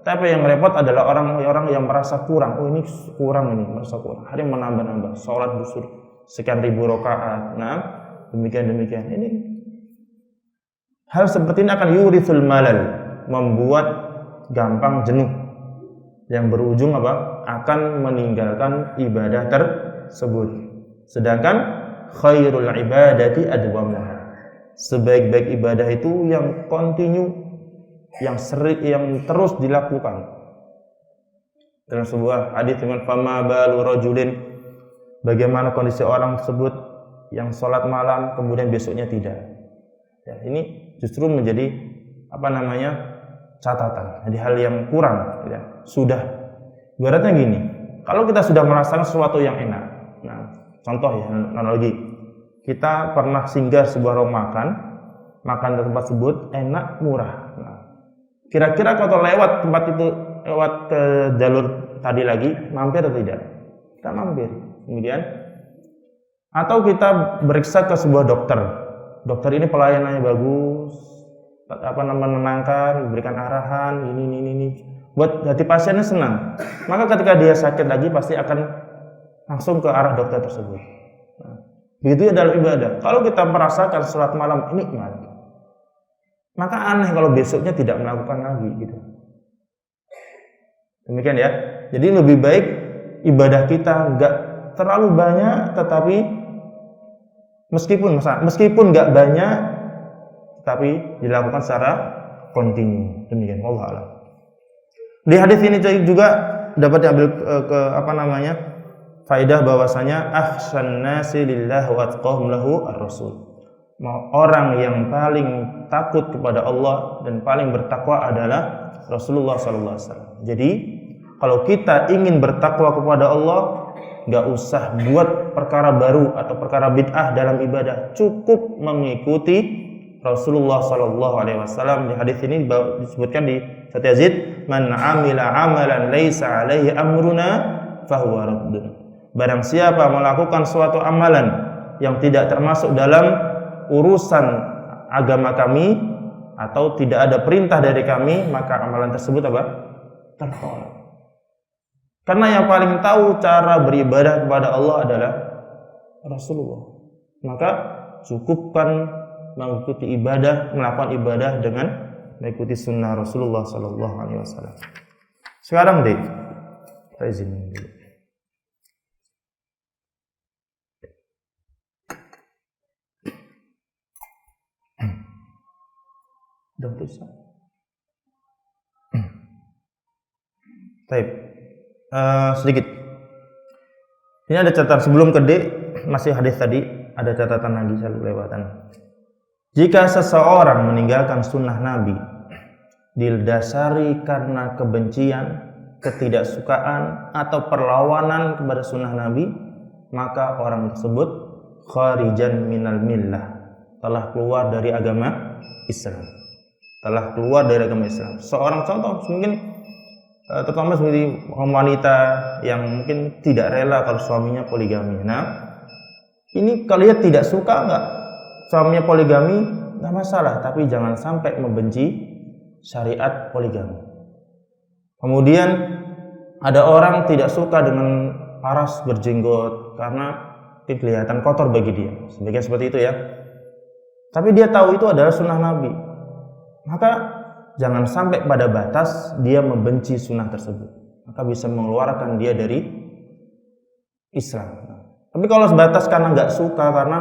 Tapi yang repot adalah orang-orang yang merasa kurang. Oh ini kurang, merasa kurang. Hari menambah-nambah. Sholat busur sekian ribu rakaat. Demikian. Ini hal seperti ini akan yurithul malal, membuat gampang jenuh. Yang berujung akan meninggalkan ibadah tersebut. Sedangkan khairul ibadati adwamuha. Sebaik-baik ibadah itu yang kontinu, yang sering, yang terus dilakukan. Dalam sebuah hadis dengan fama balu rajulin, bagaimana kondisi orang tersebut yang sholat malam kemudian besoknya tidak. Ya, ini justru menjadi catatan. Jadi hal yang kurang. Ya. Sudah. Ibaratnya gini, kalau kita sudah merasakan sesuatu yang enak. Contoh ya, analogi. Kita pernah singgah sebuah rumah makan di tempat tersebut enak, murah. Kira-kira kalau lewat tempat itu, lewat ke jalur tadi lagi, mampir atau tidak? Kita mampir. Kemudian, atau kita beriksa ke sebuah dokter. Dokter ini pelayanannya bagus, menenangkan, memberikan arahan, ini. Buat hati pasiennya senang. Maka ketika dia sakit lagi pasti akan langsung ke arah dokter tersebut. Begitu dalam ibadah. Kalau kita merasakan sholat malam nikmat, maka aneh kalau besoknya tidak melakukan lagi gitu. Demikian ya. Jadi lebih baik ibadah kita enggak terlalu banyak, tetapi meskipun enggak banyak, tapi dilakukan secara kontinu. Demikian. Wallahu a'lam. Di hadis ini juga dapat diambil faedah bahwasanya ahsan nasi lillahi wa atqahum lahu ar-rasul. Orang yang paling takut kepada Allah dan paling bertakwa adalah Rasulullah sallallahu alaihi wasallam. Jadi, kalau kita ingin bertakwa kepada Allah, enggak usah buat perkara baru atau perkara bid'ah dalam ibadah, cukup mengikuti Rasulullah sallallahu alaihi wasallam. Di hadis ini disebutkan di Said Yazid, "Man 'amila 'amalan laisa 'alaihi amruna fahuwa raddun." Barang siapa melakukan suatu amalan yang tidak termasuk dalam urusan agama kami atau tidak ada perintah dari kami, maka amalan tersebut apa? Tertolak. Karena yang paling tahu cara beribadah kepada Allah adalah Rasulullah. Maka cukupkan mengikuti ibadah, melakukan ibadah dengan mengikuti sunnah Rasulullah sallallahu alaihi wasallam. Sekarang deh, saya izin dulu. Udah putus. Baik. Sedikit. Ini ada catatan sebelum ke D, masih hadis tadi, ada catatan lagi saya lewatan. Jika seseorang meninggalkan sunnah Nabi didasari karena kebencian, ketidaksukaan atau perlawanan kepada sunnah Nabi, maka orang tersebut kharijan minal millah, telah keluar dari agama Islam. Telah keluar dari agama Islam. Seorang contoh mungkin terutama seperti wanita yang mungkin tidak rela kalau suaminya poligami. Nah, ini kalau dia tidak suka enggak suaminya poligami, enggak masalah, tapi jangan sampai membenci syariat poligami. Kemudian ada orang tidak suka dengan paras berjenggot karena kelihatan kotor bagi dia. Sebagian seperti itu ya. Tapi dia tahu itu adalah sunnah Nabi. Maka jangan sampai pada batas dia membenci sunnah tersebut. Maka bisa mengeluarkan dia dari Islam. Tapi kalau sebatas karena nggak suka, karena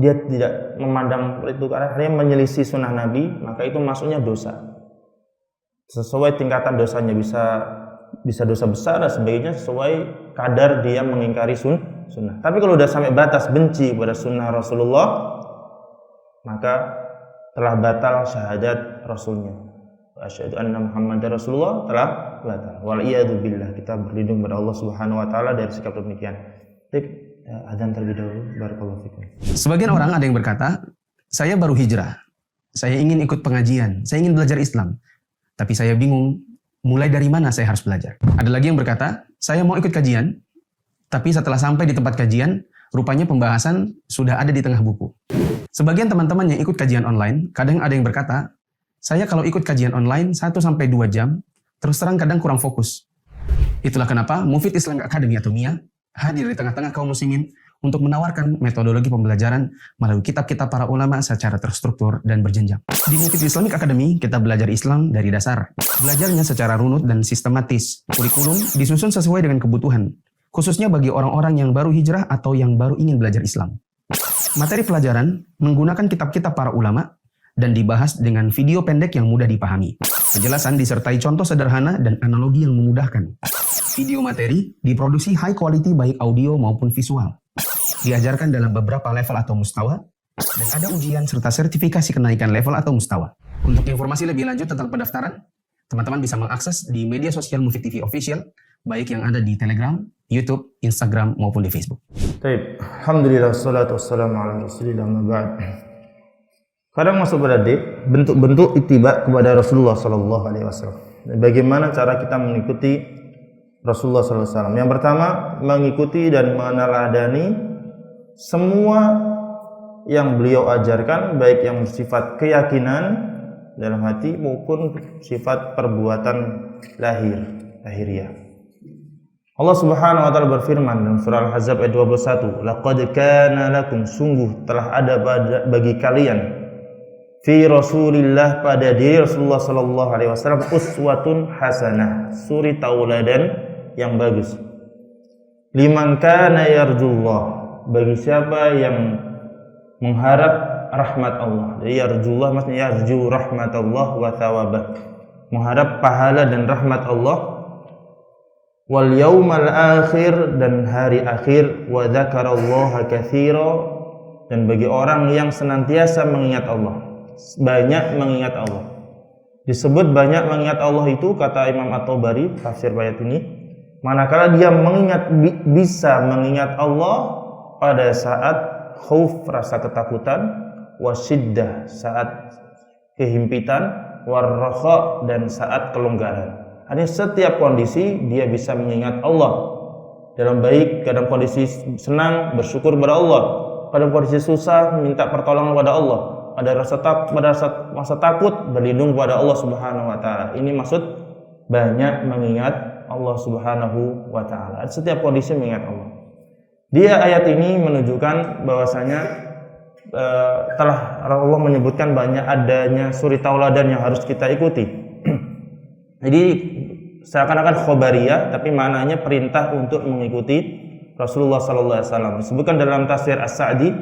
dia tidak memandang itu, karena dia menyelisih sunnah Nabi, maka itu masuknya dosa. Sesuai tingkatan dosanya, bisa dosa besar dan sebagainya, sesuai kadar dia mengingkari sunnah. Tapi kalau udah sampai batas benci pada sunnah Rasulullah, maka telah batal syahadat Rasulnya. Asyhadu anna Muhammadar Rasulullah, telah batal. Wal iyadu billah, kita berlindung kepada Allah Subhanahu wa taala dari sikap demikian. Baik, adzan terlebih dahulu. Barakallahu fikum.
Sebagian orang ada yang berkata, saya baru hijrah, saya ingin ikut pengajian, saya ingin belajar Islam, tapi saya bingung mulai dari mana saya harus belajar. Ada lagi yang berkata, saya mau ikut kajian, tapi setelah sampai di tempat kajian, rupanya pembahasan sudah ada di tengah buku. Sebagian teman-teman yang ikut kajian online, kadang ada yang berkata, saya kalau ikut kajian online 1-2 jam, terus terang kadang kurang fokus. Itulah kenapa Mufid Islamic Academy atau MIA hadir di tengah-tengah kaum muslimin untuk menawarkan metodologi pembelajaran melalui kitab-kitab para ulama secara terstruktur dan berjenjang. Di Mufid Islamic Academy, kita belajar Islam dari dasar. Belajarnya secara runut dan sistematis. Kurikulum disusun sesuai dengan kebutuhan, khususnya bagi orang-orang yang baru hijrah atau yang baru ingin belajar Islam. Materi pelajaran menggunakan kitab-kitab para ulama dan dibahas dengan video pendek yang mudah dipahami. Penjelasan disertai contoh sederhana dan analogi yang memudahkan. Video materi diproduksi high quality baik audio maupun visual. Diajarkan dalam beberapa level atau mustawa dan ada ujian serta sertifikasi kenaikan level atau mustawa. Untuk informasi lebih lanjut tentang pendaftaran, teman-teman bisa mengakses di media sosial Mufid TV Official, baik yang ada di Telegram, YouTube, Instagram, maupun di Facebook.
Baik, alhamdulillah, salatu wassalamu ala rasulillah, ma ba'd. Kadang masuk pada D, bentuk-bentuk ittiba kepada Rasulullah sallallahu alaihi wasallam. Bagaimana cara kita mengikuti Rasulullah sallallahu alaihi wasallam? Yang pertama, mengikuti dan meneladani semua yang beliau ajarkan, baik yang bersifat keyakinan dalam hati maupun sifat perbuatan lahiriah. Allah Subhanahu wa taala berfirman dalam surah Al-Ahzab ayat 21, "Laqad kana lakum, sungguh telah ada bagi kalian fi Rasulillah, pada diri Rasulullah sallallahu alaihi wasallam, uswatun hasanah, suri tauladan yang bagus. Liman kana yarjullah, bagi siapa yang mengharap rahmat Allah." Jadi yarjullah maksudnya yarju rahmatullah wa thawabah, mengharap pahala dan rahmat Allah. Wal yaumal akhir, dan hari akhir. Wa dzakarallaha katsira, dan bagi orang yang senantiasa mengingat Allah, banyak mengingat Allah. Disebut banyak mengingat Allah itu, kata Imam At-Tabari tafsir ayat ini, manakala dia bisa mengingat Allah pada saat khauf, rasa ketakutan, wasiddah, saat kehimpitan, warrakha, dan saat kelonggaran. Artinya setiap kondisi dia bisa mengingat Allah. Dalam baik, dalam kondisi senang bersyukur kepada Allah, pada kondisi susah minta pertolongan kepada Allah, pada masa takut berlindung kepada Allah Subhanahu wa taala. Ini maksud banyak mengingat Allah Subhanahu wa taala. Setiap kondisi mengingat Allah. Dia ayat ini menunjukkan bahwasanya telah Allah menyebutkan banyak adanya suri tauladan yang harus kita ikuti. Jadi seakan-akan khobariyah, tapi maknanya perintah untuk mengikuti Rasulullah sallallahu alaihi wasallam. Disebutkan dalam tafsir As-Sa'di,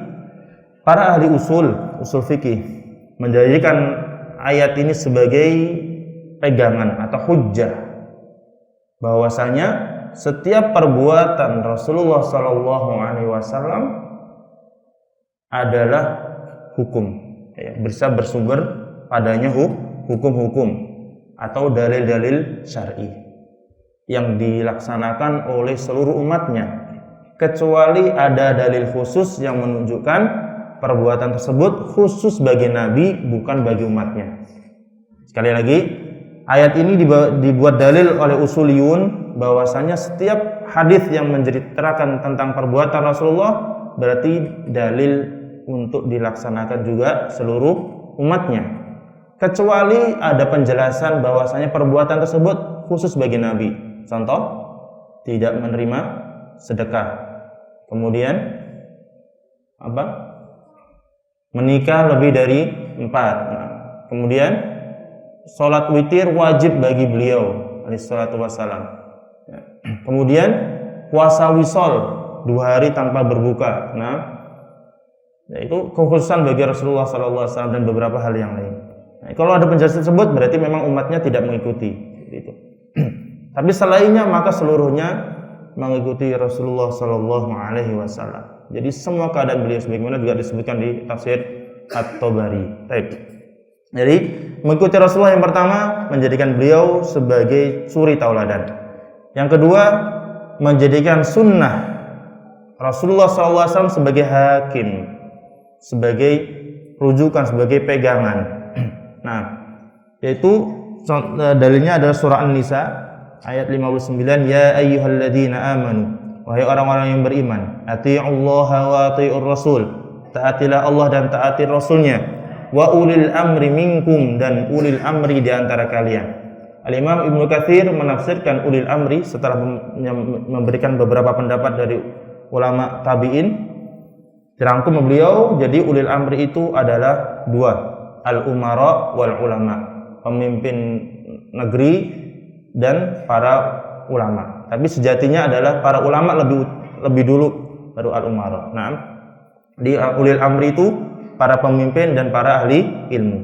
para ahli usul fikih menjadikan ayat ini sebagai pegangan atau hujjah bahwasanya setiap perbuatan Rasulullah sallallahu alaihi wasallam adalah hukum, bisa bersumber padanya hukum-hukum atau dalil-dalil syar'i yang dilaksanakan oleh seluruh umatnya, kecuali ada dalil khusus yang menunjukkan perbuatan tersebut khusus bagi Nabi, bukan bagi umatnya. Sekali lagi, ayat ini dibuat dalil oleh usuliyun bahwasanya setiap hadis yang menceritakan tentang perbuatan Rasulullah berarti dalil untuk dilaksanakan juga seluruh umatnya, kecuali ada penjelasan bahwasanya perbuatan tersebut khusus bagi Nabi. Contoh, tidak menerima sedekah, kemudian menikah lebih dari 4, kemudian sholat witir wajib bagi beliau alaihi salatu wassalam, kemudian puasa wisol 2 hari tanpa berbuka. Itu kekhususan bagi Rasulullah SAW dan beberapa hal yang lain. Kalau ada penjelasan tersebut berarti memang umatnya tidak mengikuti gitu. Tapi selainnya maka seluruhnya mengikuti Rasulullah sallallahu alaihi wasallam. Jadi semua keadaan beliau sebagaimana juga disebutkan di tafsir At-Tabari. Baik. Jadi mengikuti Rasulullah yang pertama menjadikan beliau sebagai suri tauladan. Yang kedua, menjadikan sunnah Rasulullah sallallahu alaihi wasallam sebagai hakim, sebagai rujukan, sebagai pegangan. Yaitu dalilnya adalah surah An-Nisa ayat 59, ya ayyuhalladzina amanu, wahai orang-orang yang beriman, atii'ullaha wa atii'ur rasul, taatilah Allah dan taati Rasulnya, wa ulil amri minkum, dan ulil amri di antara kalian. Al-Imam Ibnu Katsir menafsirkan ulil amri setelah memberikan beberapa pendapat dari ulama tabi'in. Dirangkum beliau, jadi ulil amri itu adalah 2, al-umara wal ulama, pemimpin negeri dan para ulama. Tapi sejatinya adalah para ulama lebih dulu, baru al-umara. Di ulil amri itu para pemimpin dan para ahli ilmu.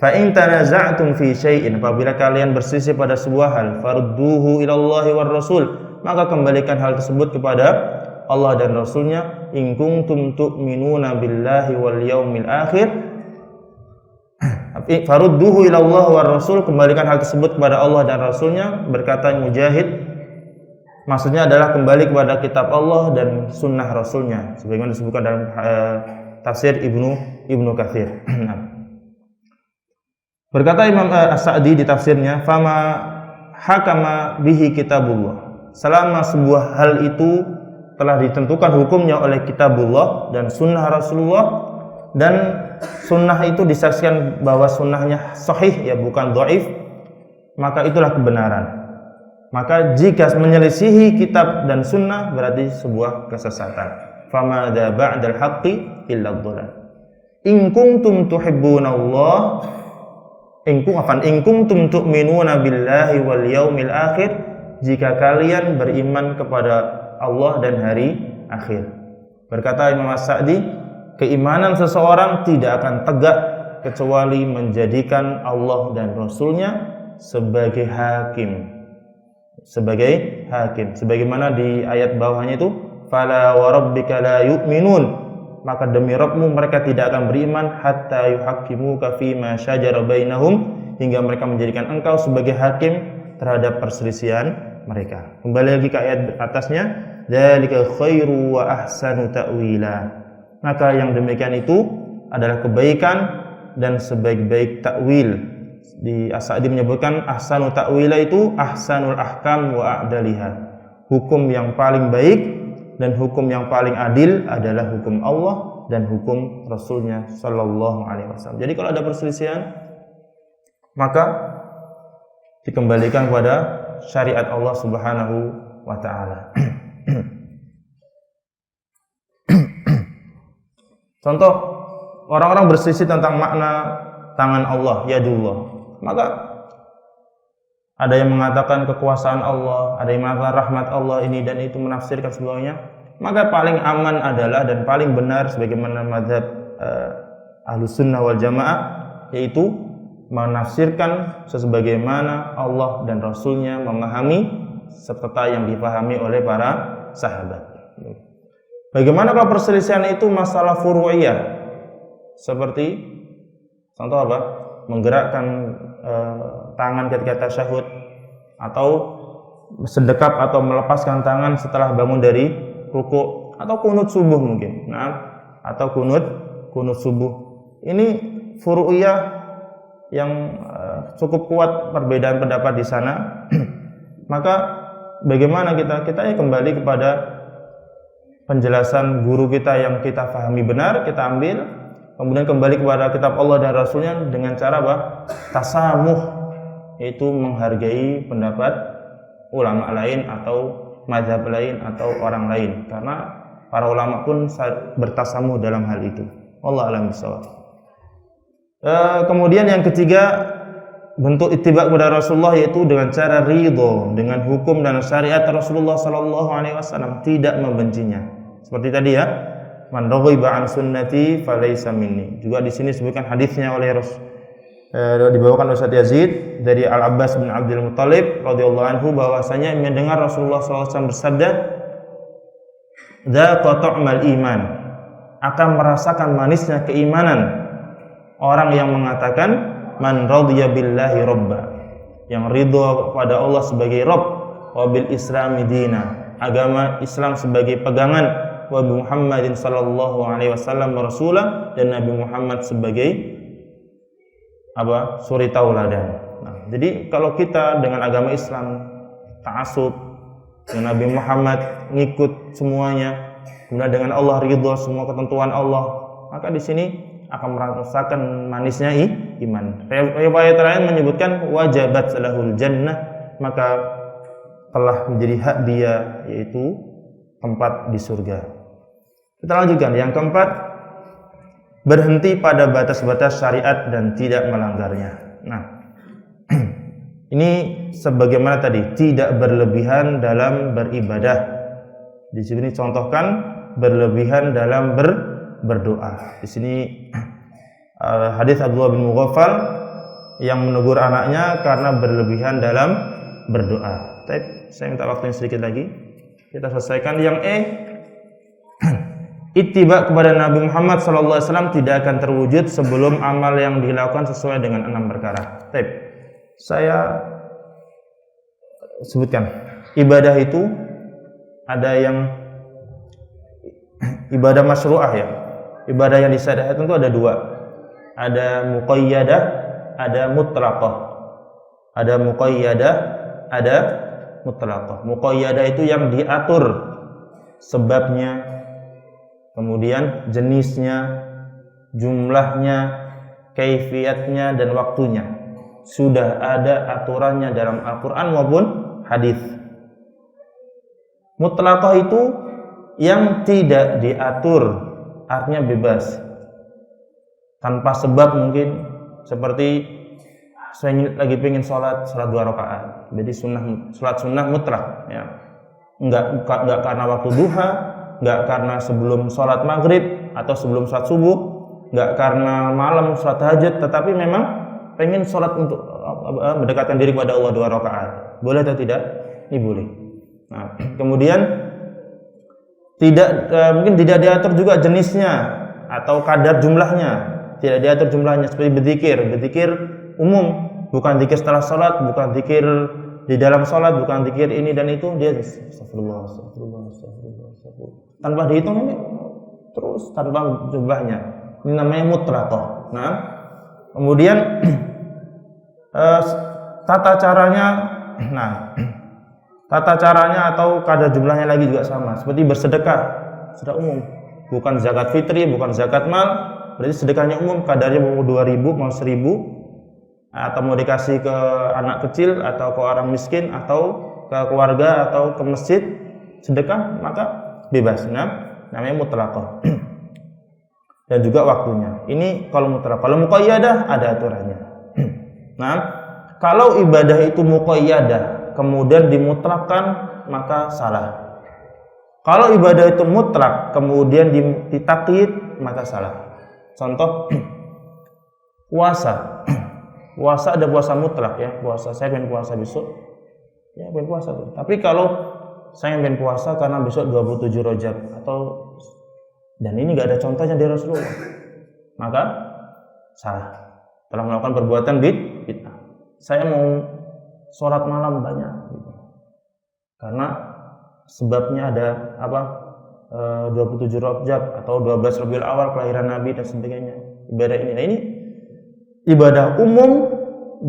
Fa in tanaza'tum fi syai'in, apabila kalian berselisih pada sebuah hal, farudduhu ilallahi war rasul, maka kembalikan hal tersebut kepada Allah dan Rasulnya. In kuntum tu'minuna billahi wal yaumil akhir, farudduhu ilallah war rasul, kembalikan hal tersebut kepada Allah dan Rasulnya. Berkata Mujahid, maksudnya adalah kembali kepada kitab Allah dan sunnah Rasulnya, sebagaimana disebutkan dalam tafsir Ibnu Katsir. Berkata Imam As-Sa'di di tafsirnya, fama hakama bihi kitabullah, selama sebuah hal itu telah ditentukan hukumnya oleh kitabullah dan sunnah Rasulullah, dan sunnah itu disaksikan bahwa sunnahnya sahih, ya bukan dhaif, maka itulah kebenaran. Maka jika menyelisihi kitab dan sunnah berarti sebuah kesesatan. Famadza ba'dal haqqi illa dhalal. In kuntum tuhibbunallah in kuntum tu'minuna billahi wal yaumil akhir, jika kalian beriman kepada Allah dan hari akhir. Berkata Imam As-Sa'di, keimanan seseorang tidak akan tegak kecuali menjadikan Allah dan Rasulnya sebagai hakim. Sebagaimana di ayat bawahnya itu, fala wa rabbika la yu'minun, maka demi Rabbmu mereka tidak akan beriman hatta yuhaqqimuka fima syajara bainahum, hingga mereka menjadikan engkau sebagai hakim terhadap perselisihan mereka. Kembali lagi ke ayat atasnya, dzalika khairu wa ahsanu ta'wila. Maka yang demikian itu adalah kebaikan dan sebaik-baik takwil. Di As-Sa'di menyebutkan ahsanu ta'wila itu ahsanul ahkam wa a'daliha. Hukum yang paling baik dan hukum yang paling adil adalah hukum Allah dan hukum Rasulnya sallallahu alaihi wasallam. Jadi kalau ada perselisihan, maka dikembalikan kepada syariat Allah Subhanahu wa taala. Contoh, orang-orang berselisih tentang makna tangan Allah, yadullah. Maka ada yang mengatakan kekuasaan Allah, ada yang mengatakan rahmat Allah ini dan itu, menafsirkan semuanya. Maka paling aman adalah dan paling benar sebagaimana mazhab Ahlus Sunnah wal Jamaah, yaitu menafsirkan sebagaimana Allah dan Rasulnya memahami seperti yang dipahami oleh para sahabat. Bagaimana kalau perselisihan itu masalah furu'iyah? Seperti contoh apa? Menggerakkan tangan ketika tasyahud, atau sedekap atau melepaskan tangan setelah bangun dari ruku, atau kunut subuh mungkin. Atau kunut subuh. Ini furu'iyah yang cukup kuat perbedaan pendapat di sana. Maka bagaimana kita ya kembali kepada penjelasan guru kita yang kita pahami benar, kita ambil. Kemudian kembali kepada kitab Allah dan Rasulnya dengan cara apa? Tasamuh, yaitu menghargai pendapat ulama lain atau mazhab lain atau orang lain, karena para ulama pun bertasamuh dalam hal itu. Wallahu a'lam bishawab. Kemudian yang ketiga, bentuk ittiba kepada Rasulullah, yaitu dengan cara ridho dengan hukum dan syariat Rasulullah sallallahu alaihi wasallam, tidak membencinya. Seperti tadi ya, man raghiba an sunnati falaysa minni. Juga di sini disebutkan hadisnya oleh dibawakan oleh Ustaz Yazid dari Al-Abbas bin Abdul Muttalib radhiyallahu anhu, bahwasanya mendengar Rasulullah SAW bersabda, "Dzaqa ta'mal iman," akan merasakan manisnya keimanan orang yang mengatakan man radhiya billahi robba, yang ridho kepada Allah sebagai Rabb, wa bil islami dina, agama Islam sebagai pegangan, wa bi Muhammadin sallallahu alaihi wasallam rasulah, dan Nabi Muhammad sebagai suri tauladan. Jadi kalau kita dengan agama Islam ta'assub, dengan Nabi Muhammad ngikut semuanya, kemudian dengan Allah ridho semua ketentuan Allah, maka di sini akan merasakan manisnya iman. Riwayat lain menyebutkan wajabat lahul jannah, maka telah menjadi hak dia, yaitu tempat di surga. Kita lanjutkan. Yang keempat, berhenti pada batas-batas syariat dan tidak melanggarnya. Nah, ini sebagaimana tadi, tidak berlebihan dalam beribadah. Di sini contohkan berlebihan dalam berdoa. Di sini hadis Abdullah bin Mughaffal yang menegur anaknya karena berlebihan dalam berdoa. Saya minta waktu yang sedikit lagi. Kita selesaikan. Yang ittiba kepada Nabi Muhammad SAW tidak akan terwujud sebelum amal yang dilakukan sesuai dengan 6 perkara. Saya sebutkan, ibadah itu ada yang ibadah masyru'ah ya. Ibadah yang disyariatkan itu ada 2. Ada muqayyadah, ada mutlaqah. Ada muqayyadah, ada mutlaqah. Muqayyadah itu yang diatur sebabnya, kemudian jenisnya, jumlahnya, kaifiyatnya, dan waktunya. Sudah ada aturannya dalam Al-Quran maupun hadis. Mutlaqah itu yang tidak diatur, artinya bebas. Tanpa sebab mungkin, seperti saya lagi pengen sholat 2 rakaat. Jadi sholat sunnah mutlak, ya. Enggak karena waktu duha, enggak karena sebelum sholat maghrib atau sebelum sholat subuh, enggak karena malam sholat tahajud, tetapi memang pengen sholat untuk mendekatkan diri kepada Allah 2 rakaat. Boleh atau tidak? Ini boleh. Nah, kemudian mungkin tidak diatur juga jenisnya atau kadar jumlahnya, tidak diatur jumlahnya, seperti berzikir umum, bukan zikir setelah sholat, bukan zikir di dalam sholat, bukan zikir ini dan itu, dia astagfirullah, tanpa dihitung ini terus tanpa jumlahnya. Ini namanya mutlaqah. Nah, kemudian tata caranya atau kadar jumlahnya lagi juga sama, seperti bersedekah, sudah umum, bukan zakat fitri, bukan zakat mal, berarti sedekahnya umum, kadarnya mau 2.000 mau 1.000, atau mau dikasih ke anak kecil atau ke orang miskin atau ke keluarga atau ke masjid, sedekah, maka bebas. Nah, namanya mutlaqah. Dan juga waktunya. Ini kalau mutlaqah. Kalau muqayyadah ada aturannya. Nah, kalau ibadah itu muqayyadah kemudian dimutlakkan, maka salah. Kalau ibadah itu mutlak kemudian ditakyid, maka salah. Contoh puasa. Puasa ada puasa mutlak, ya. Puasa, saya pengen puasa besok, ya pengen puasa. Tapi kalau saya pengen puasa karena besok 27 Rajab dan ini nggak ada contohnya dari Rasulullah, maka salah. Telah melakukan perbuatan bid'ah. Saya mau sholat malam banyak, gitu. Karena sebabnya ada 27 Rajab atau 12 Rabiul Awal kelahiran Nabi dan sebagainya. Ibadah ini, nah ini ibadah umum,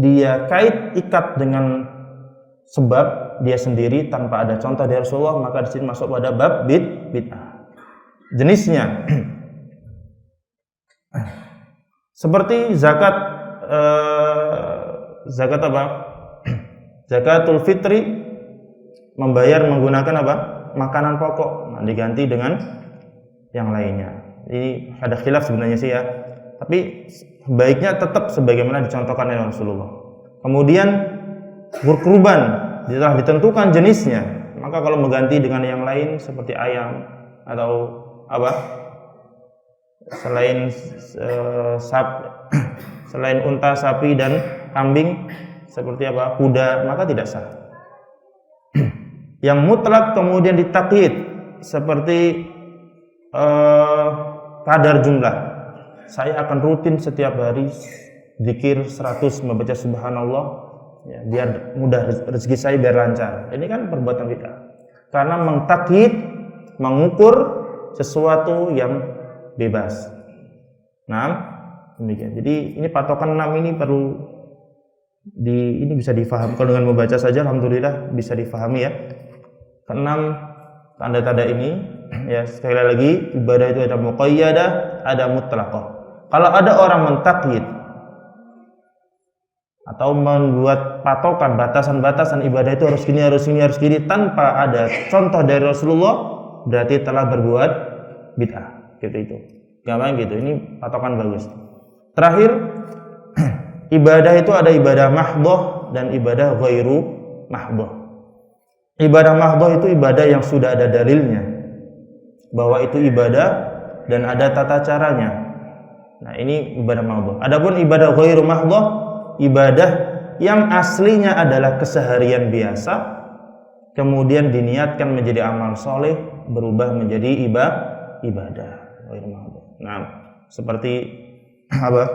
dia ikat dengan sebab dia sendiri tanpa ada contoh dari Rasulullah, maka di sini masuk pada bab bid'ah. Jenisnya seperti zakat apa? Zakatul fitri, membayar menggunakan apa? Makanan pokok, nah, diganti dengan yang lainnya. Ini ada khilaf sebenarnya sih, ya. Tapi baiknya tetap sebagaimana dicontohkan oleh Rasulullah. Kemudian kurban telah ditentukan jenisnya, maka kalau mengganti dengan yang lain seperti ayam atau apa, selain unta, sapi dan kambing seperti apa, kuda, maka tidak sah. Yang mutlak kemudian ditakyid seperti kadar jumlah. Saya akan rutin setiap hari zikir 100, membaca subhanallah, ya, biar mudah rezeki saya, biar lancar. Ini kan perbuatan bid'ah. Karena mentakyid, mengukur sesuatu yang bebas. Nah, demikian. Jadi ini patokan 6 ini perlu ini bisa difahami. Kalau dengan membaca saja alhamdulillah bisa difahami, ya. Keenam tanda-tanda ini, ya, sekali lagi ibadah itu ada muqayyadah, ada mutlaqah. Kalau ada orang mentakyid atau membuat patokan, batasan-batasan ibadah itu harus gini tanpa ada contoh dari Rasulullah, berarti telah berbuat bid'ah, gitu itu. Gampang gitu. Ini patokan bagus. Terakhir, ibadah itu ada ibadah mahdhah dan ibadah ghairu mahdhah. Ibadah mahdhah itu ibadah yang sudah ada dalilnya bahwa itu ibadah dan ada tata caranya. Nah, ini ibadah mahdhah. Adapun ibadah ghairu mahdhah, ibadah yang aslinya adalah keseharian biasa, kemudian diniatkan menjadi amal soleh, berubah menjadi ibadah. Nah, seperti apa?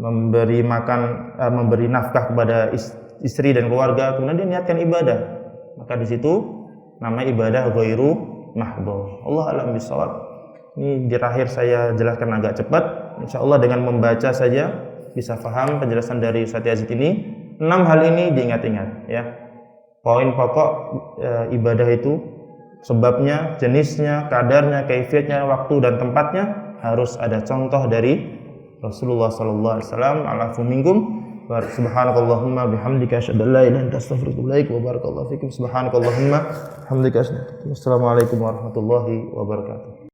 Memberi nafkah kepada istri dan keluarga, kemudian diniatkan ibadah. Maka di situ namanya ibadah ghairu mahdhah. Allah a'lam bishawab. Ini di akhir saya jelaskan agak cepat. Insyaallah dengan membaca saja bisa paham penjelasan dari Ustaz Yazid ini. 6 hal ini diingat-ingat, ya. Poin pokok ibadah itu, sebabnya, jenisnya, kadarnya, kaifiatnya, waktu dan tempatnya harus ada contoh dari Rasulullah sallallahu alaihi wasallam, alafu minkum Subhanakallahumma bihamdika asyhadu an la ilaha illa anta astaghfiruka wa atubu ilaik wa barakallahu fikum. Subhanakallahumma bihamdika. Assalamualaikum warahmatullahi wabarakatuh.